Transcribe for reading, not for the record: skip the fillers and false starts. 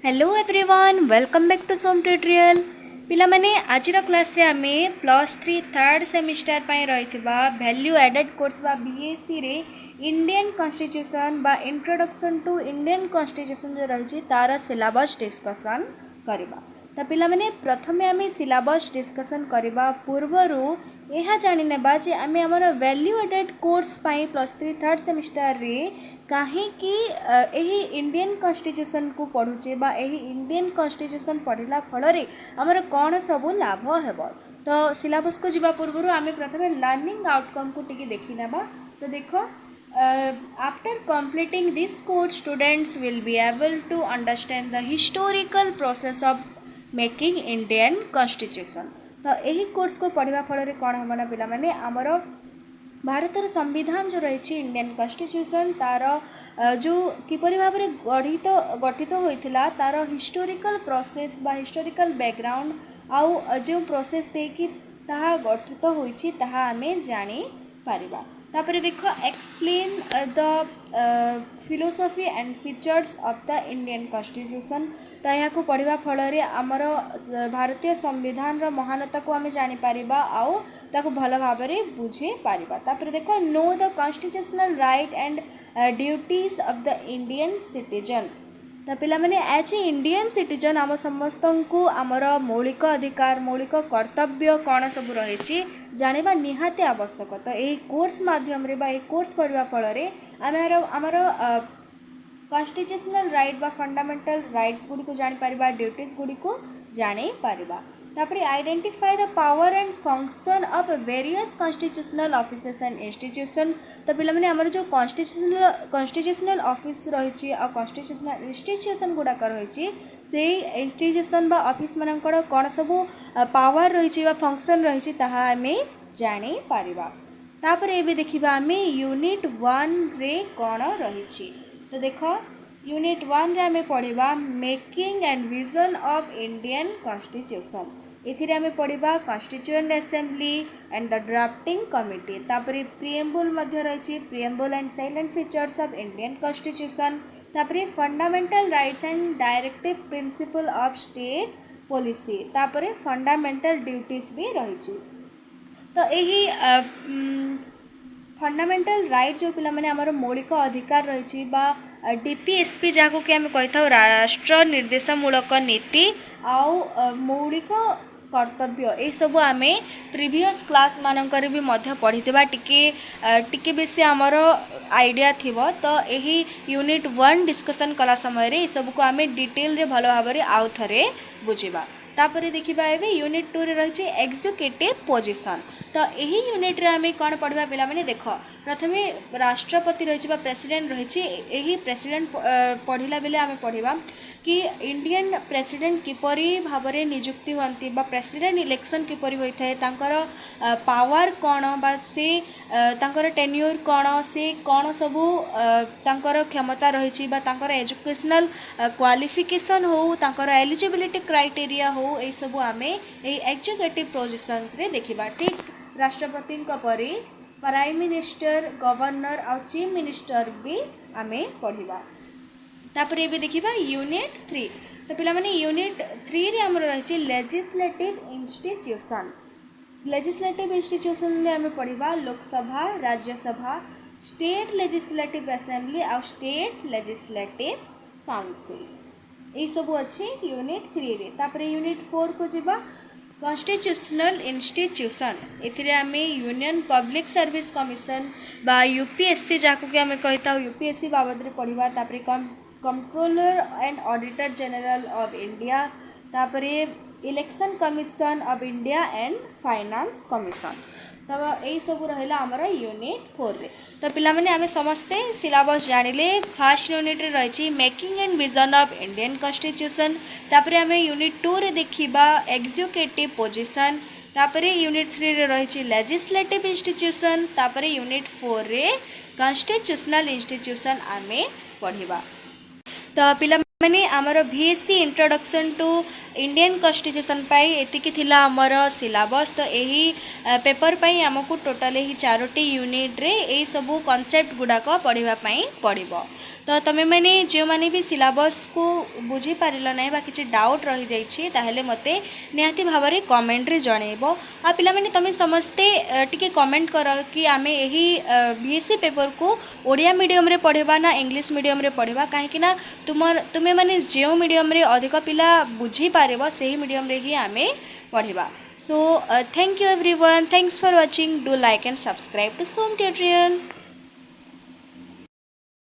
Hello everyone welcome back to Som tutorial पिला माने आजिर class रे आमे +3 थर्ड सेमिस्टर पय रहितबा वैल्यू एडेड कोर्स बा बीएससी रे इंडियन कॉन्स्टिट्यूशन बा इंट्रोडक्शन टू इंडियन कॉन्स्टिट्यूशन जो रही तार सिलेबस डिस्कशन करबा। तो पिला माने प्रथमे आमे सिलेबस डिस्कशन करबा पूर्वरु यह जानि नेबा जे आमे हमर वैल्यू एडेड कोर्स पय +3 थर्ड सेमिस्टर रे कहीं इंडियन कॉन्स्टिट्यूशन को पढ़ुचे बा एही इंडियन कॉन्स्टिट्यूशन पढ़ला फल आमर कौन सब लाभ हेब। तो सिलेबस को जीवा पूर्व आम प्रथम लर्निंग आउटकम को टिके देखी नेबा। तो देख after completing this course students will be able to understand the historical process of making Indian constitution. तो यही कोर्स को पढ़ा फल कौन हम ना पिला माने आमर भारतर संविधान जो रही इंडियन कॉन्स्टिट्यूशन तार जो किपरि भाव में गठित होइथिला तार हिस्टोरिकल प्रोसेस बा हिस्टोरिकल बैकग्राउंड आउ जो प्रोसेस देकी ताहा गठित होइछि ताहा आमे जानि पारिबा। तापरे देखो explain the philosophy and features of the Indian constitution. तो यहाँ को पढ़ा फल आमर भारतीय संविधान रो महानता को आमे जानि पारिबा आउ ताको भल भाव में बुझे पारिबा। तापरे देखो know the constitutional right and duties of the Indian citizen. तो पिला माने एज ए इंडियन सिटीजन आम समस्त को आमर मौलिक अधिकार मौलिक कर्तव्य कौन सब रही जानिबा निहाती आवश्यक। तो यही कोर्स माध्यम रे बा ए कोर्स पढ़ा फल आमर कॉन्स्टिट्यूशनल राइट बा फंडामेंटल राइट्स गुडी को जानि पारिबा ड्यूटीज गुडी को जानि पारिबा। तापरे identify the power and function of various constitutional offices and institution. तो पिला माने हमर जो कॉन्स्टिट्यूशनल ऑफिस रही और कॉन्स्टिट्यूशनल इंस्टीट्यूशन गुड़ाक रही से इंस्टीट्यूशन बा ऑफिस मानकर कौन सब पावर रही फंक्शन रही आमे जानि पारिबा। तापरे एबे देखिबा आमे यूनिट 1 रे कौन रही। तो देख यूनिट 1 रे आमे पढ़िबा making and vision of Indian constitution. इथिरे आमे पढ़िबा constituent assembly and the drafting committee. तापरे प्रिएम्बल मध्य रही preamble and salient features of Indian constitution. तापरे fundamental rights and directive principle of state policy. तापरे फंडामेंटल ड्यूटीज भी रही। तो यही फंडामेंटल राइट जो पिला माने आमर मौलिक अधिकार रही डीपीएसपी जहाँ कि आम कही था राष्ट्र निर्देशमूलक नीति आउ मौलिक कर्तव्य ये सब आम प्रीवियस क्लास मानकर भी मध्य पढ़ी टिके बेसी आमर आइडिया थिबो। तो यही यूनिट 1 डिस्कशन कला समय ये सब को आम डिटेल रे भल भाव में आउ थे बुझा। तापर देखा एवं यूनिट 2 रे रही एग्जीक्यूटिव पोजीशन। तो यही यूनिट रे आम कौन पढ़ा पिला माने देख प्रथमे राष्ट्रपति रही प्रेसिडेंट रही यही प्रेसिडेंट पढ़ला बेले आम पढ़ा कि इंडियन प्रेसिडेंट किपरि भाव में नियुक्ति होती प्रेसिडेंट इलेक्शन किपरि होता है तांकर पावर कौन बा से तांकर टेन्यूर कौन से कौन सबू तांकर क्षमता रही तांकर एजुकेशनल क्वालिफिकेशन हो तांकर एलिजिबिलिटी क्राइटेरिया हो ये सब आम एग्जीक्यूटिव पोजीशंस रे देखिबा। ठीक राष्ट्रपति परी प्राइम मिनिस्टर गवर्नर और चीफ मिनिस्टर भी आम पढ़ा। तापर ये देखिबा यूनिट 3। तो पिला माने यूनिट 3 रे हमर रही लेजिस्लेटिव इंस्टीट्यूशन। लेजिस्लेटिव इंस्टीट्यूशन में आम पढ़ा Lok Sabha Rajya Sabha state legislative assembly और स्टेट लेजिस्लेटिव काउंसिल ये सब अच्छे यूनिट 3 रे। तापर यूनिट 4 को जीवा कॉन्स्टिट्यूशनल इंस्टीट्यूशन। इथिरे आम यूनियन पब्लिक सर्विस कमिशन बा यूपीएससी जहाँ कि आम कही था यूपीएससी बाबद में पढ़ा। तापर controller and auditor general of India तापर election commission of India and finance commission. तो यही सब रहा आमर यूनिट 4 रे। तो पिला माने आमे समस्ते सिलेबस जानिले फर्स्ट यूनिट रे रही making and vision of Indian constitution. तापर आमे यूनिट 2 रे देखिबा एग्जीक्यूटिव पोजीशन। तापर यूनिट 3 रे रही लेजिस्लेटिव इंस्टीट्यूशन। तापर यूनिट 4 रे कॉन्स्टिट्यूशनल इंस्टीट्यूशन आमे पढ़िबा। तो पिला माने आमर VSc introduction to Indian constitution पाई एतिकी थिला आमर सिलेबस। तो यही पेपर पाई आमको टोटल ही 4टी यूनिट रे यही सबू कॉन्सेप्ट गुड़ाक पढ़ा पड़ो। तो तुम्हें मैंने जो मैंने भी सिलेबस को बुझी पारिल ना कि डाउट रही जाइए मते निहाती भाव में कमेंट रे जनइब। आ पिला माने तुम समस्ते टिके कमेंट कर कि आम यही VSc पेपर को ओडिया मीडियम रे पढ़ा ना इंग्लिश मीडियम रे पढ़ा, कहीं तुम्हें माने जो मीडियम रे अधिक पिला बुझी पारिबो सही मीडियम रे ही आमे पढ़ा। So thank you everyone, thanks for watching, do like and subscribe to Som tutorial.